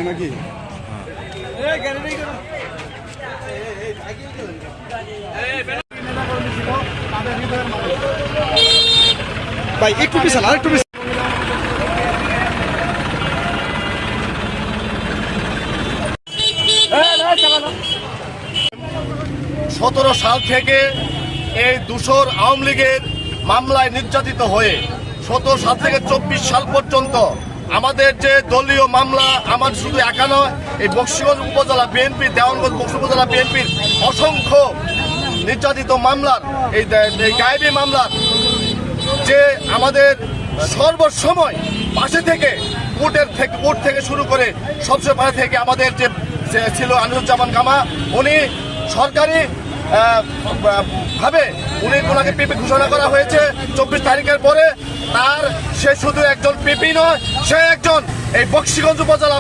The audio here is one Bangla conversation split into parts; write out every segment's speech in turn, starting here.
নাকি ভাই একটু পিছান আর একটু 17 সাল থেকে এই দূষর আওয়ামী লীগের মামলায় নির্যাতিত হয়ে 17 সাল থেকে 24 সাল পর্যন্ত আমাদের যে দলীয় মামলা আমার শুধু একা নয়, এই বকশীগঞ্জ উপজেলা বিএনপি, দেওয়ানগঞ্জ বকশী উপজেলা বিএনপির অসংখ্য নির্যাতিত মামলার এই গায়েবী মামলার যে আমাদের সর্বসময় পাশে থেকে কোর্ট থেকে শুরু করে সবচেয়ে পাশে থেকে আমাদের যে ছিল আনিসুজ্জামান কামা, উনি সরকারি ভাবে ওনাকে পিপি ঘোষণা করা হয়েছে 24 তারিখের পরে। সে শুধু একজন পিপি নয়, সে একজন এই বকশীগঞ্জ উপজেলা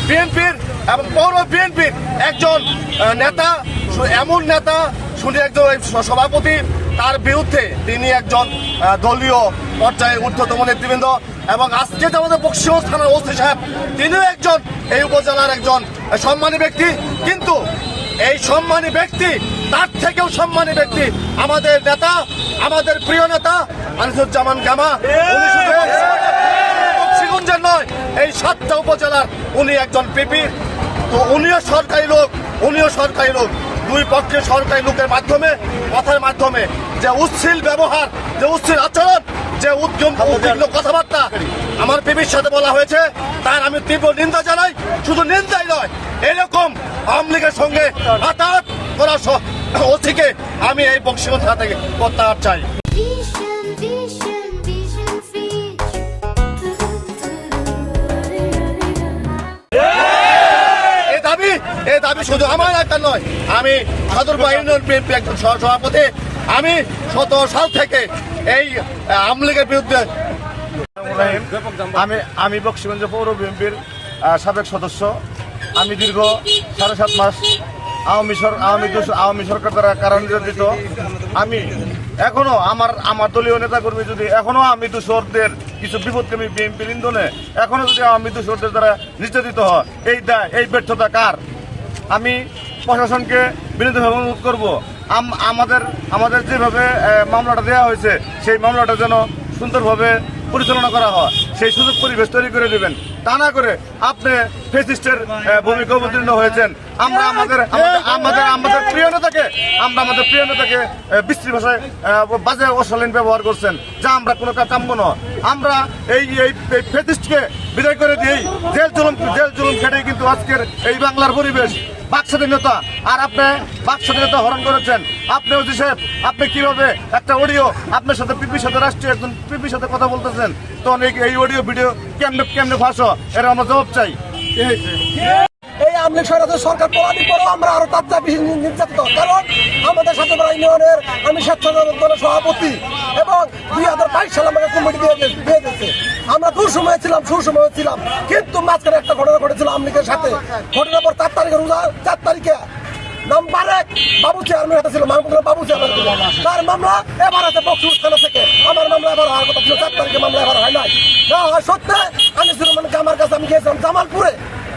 বিএনপির এবং পৌর বিএনপির একজন নেতা, এমন নেতা শুধু একজন সভাপতি, তার বিরুদ্ধে তিনি একজন দলীয় পর্যায়ে ঊর্ধ্বতম নেতৃবৃন্দ। এবং আজকে যে আমাদের বকশীগঞ্জ থানার ওসি সাহেব, তিনিও একজন এই উপজেলার একজন সম্মানী ব্যক্তি। কিন্তু এই সম্মানী ব্যক্তি, তার থেকেও সম্মানী ব্যক্তি আমাদের নেতা, আমাদের প্রিয় নেতা আনিসুজ্জামান কামা। উনি শুধু বকশীগঞ্জের নয়, এই 7টা উপজেলার উনি একজন পিপি। তো উনিও সরকারি লোক। দুই পক্ষের সরকারি লোকের মাধ্যমে, কথার মাধ্যমে যে উচ্ছিল ব্যবহার, যে উচ্ছিল আচরণ, যে উদ্বিগ্ন কথাবার্তা আমার পিপির সাথে বলা হয়েছে, তার আমি তীব্র নিন্দা জানাই। শুধু নিন্দাই নয়, এরকম আওয়ামী লীগের সঙ্গে হাতাহাত করা ওসিকে আমি এই বকশীগঞ্জ থানা থেকে প্রত্যাহার চাই। এই দাবি শুধু আমার একটা নয়, আমি সদরপুর ইউনিয়ন বিএনপি একজন সভাপতি। আমি 17 সাল থেকে এই আওয়ামী লীগের বিরুদ্ধে আমি বকশীগঞ্জ পৌর বিএনপির সাবেক সদস্য। আমি দীর্ঘ 7.5 মাস আওয়ামী সরকার দ্বারা কারণ নির্যাতিত। আমি এখনো আমার দলীয় নেতাকর্মী যদি এখনো আমি দূষরদের কিছু বিপদকামী বিএনপির ইন্ধনে এখনো যদি আওয়ামী দূষরদের দ্বারা নির্যাতিত হয়, এই ব্যর্থতা কার? আমি প্রশাসনকে বিনীতভাবে অনুরোধ করবো, আমাদের যেভাবে মামলাটা দেওয়া হয়েছে সেই মামলাটা যেন সুন্দরভাবে পরিচালনা করা হয়, সেই সুযোগ পরিবেশ তৈরি করে দেবেন। তা না করে আপনি ফেসিস্টের ভূমিকা অবতীর্ণ হয়েছেন। আমরা আমাদের প্রিয় নেতাকে বিশ্রী ভাষায় বাজে অশালীন ব্যবহার করছেন, যা আমরা কোনো কাজ কাম্য নয়। আমরা এই ফেসিস্টকে বিদায় করে দিয়েই জেল জুলুম খেটেই কিন্তু আজকের এই বাংলার পরিবেশ। বাক স্বাধীনতা, আর আপনি বাক স্বাধীনতা হরণ করেছেন। আপনি ওসি সাহেব, আপনি কিভাবে একটা অডিও আপনার সাথে পিপির সাথে রাষ্ট্রীয় একজন পিপির সাথে কথা বলতেছেন, তো এই অডিও ভিডিও কেমনে ফাঁসো, এর আমরা জবাব চাই। এই আওয়ামী লীগ সরকার পলানোর পরেও আমরা আরো তার বেশি নির্যাতিত, কারণ আমাদের সাথে ইউনিয়নের আমি স্বেচ্ছাসেবক দলের সভাপতি এবং 2022 সালে আমাকে কমিটি দিয়ে দিয়েছে। আমরা সুসময় ছিলাম, কিন্তু মাঝখানে একটা ঘটনা ঘটেছিল আওয়ামী লীগের সাথে। ঘটনার পর 4 তারিখে নাম্বার 1 বাবু চেয়ারম্যান ছিল, বাবু চেয়ারম্যান, তার মামলা এবার আছে বকশীগঞ্জ থানা থেকে। আমার মামলা এবার হওয়ার কথা ছিল, 4 তারিখে মামলা এবার হয় নাই। না হয় সত্যি আনিসুজ্জামান কামার কাছে আমি গিয়েছিলাম জামালপুরে,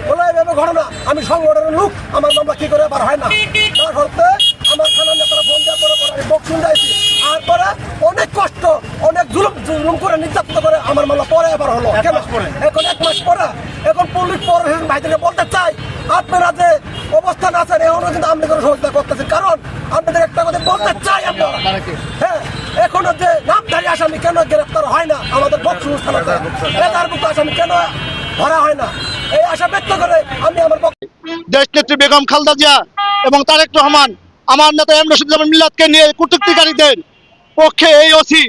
বলে এইভাবে ঘটনা, আমি সংগঠনের লোক, আমার মামলা কি করে এবার হয় না। তার সত্ত্বে আমার থানার নেতারা ফোন দেওয়ার পরে আমি বকশীগঞ্জ যাইছি, আর পরে অনেক কষ্ট, অনেক জুলুম করে নির্যাতিত করে আমার মামলা পরে এবার হলো। এখন 1 মাস পরে এখন পুলিশ প্রশাসন ভাইদেরকে বলতে চাই, আপনারা যে অবস্থান আছেন এখনো কিন্তু আপনি কোনো সহযোগিতা করতেছেন। কারণ আপনাদের একটা কথা বলতে চাই আমরা, হ্যাঁ, এখনো যে নামধারী আসামি কেন গ্রেফতার হয় না আমাদের বকশীগঞ্জ থানাতে, একারভুক্ত আসামি কেন ধরা হয় না, এই আশা ব্যক্ত করে আমি আমার দেশনেত্রী বেগম খালেদা জিয়া এবং তারেক রহমান, আমার নেতা এম রশিদুজ্জামান মিল্লাতকে নিয়ে কূটনীতিকারীদের পক্ষে এই ওসি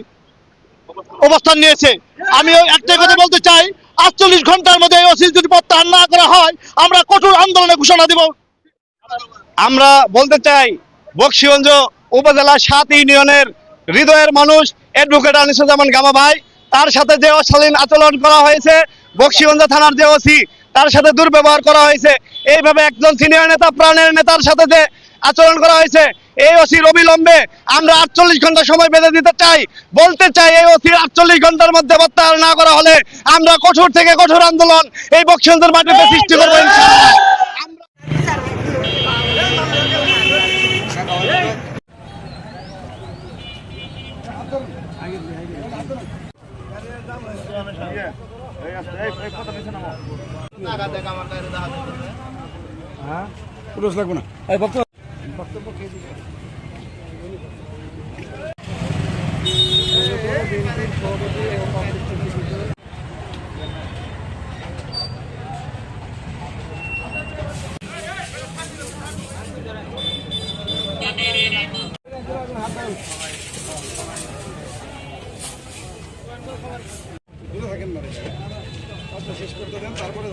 অবস্থান নিয়েছে। আমি একটাই কথা বলতে চাই, 48 ঘন্টার মধ্যে এই ওসি যদি প্রত্যাহার না করা হয়, আমরা কঠোর আন্দোলনের ঘোষণা দিব। আমরা বলতে চাই, বকশীগঞ্জ উপজেলা 7 ইউনিয়নের হৃদয়ের মানুষ অ্যাডভোকেট আনিসুজ্জামান কামা ভাই, তার সাথে যে অশালীন আচরণ করা হয়েছে, বকশীগঞ্জ থানার যে ওসি তার সাথে দুর্ব্যবহার করা হয়েছে, এইভাবে একজন সিনিয়র নেতা, প্রাণের নেতার সাথে যে আচরণ করা হয়েছে। এই ওসির অবিলম্বে আমরা 48 ঘন্টা সময় বেঁধে দিতে চাই, বলতে চাই এই ওসির 48 ঘন্টার মধ্যে প্রত্যাহার না করা হলে আমরা কঠোর থেকে কঠোর আন্দোলন এই বক্সিবন্দের মাটিতে সৃষ্টি করবো ইনশাআল্লাহ। পুরুষ লাগবো না থাকেন না শেষ করতে দেন তারপরে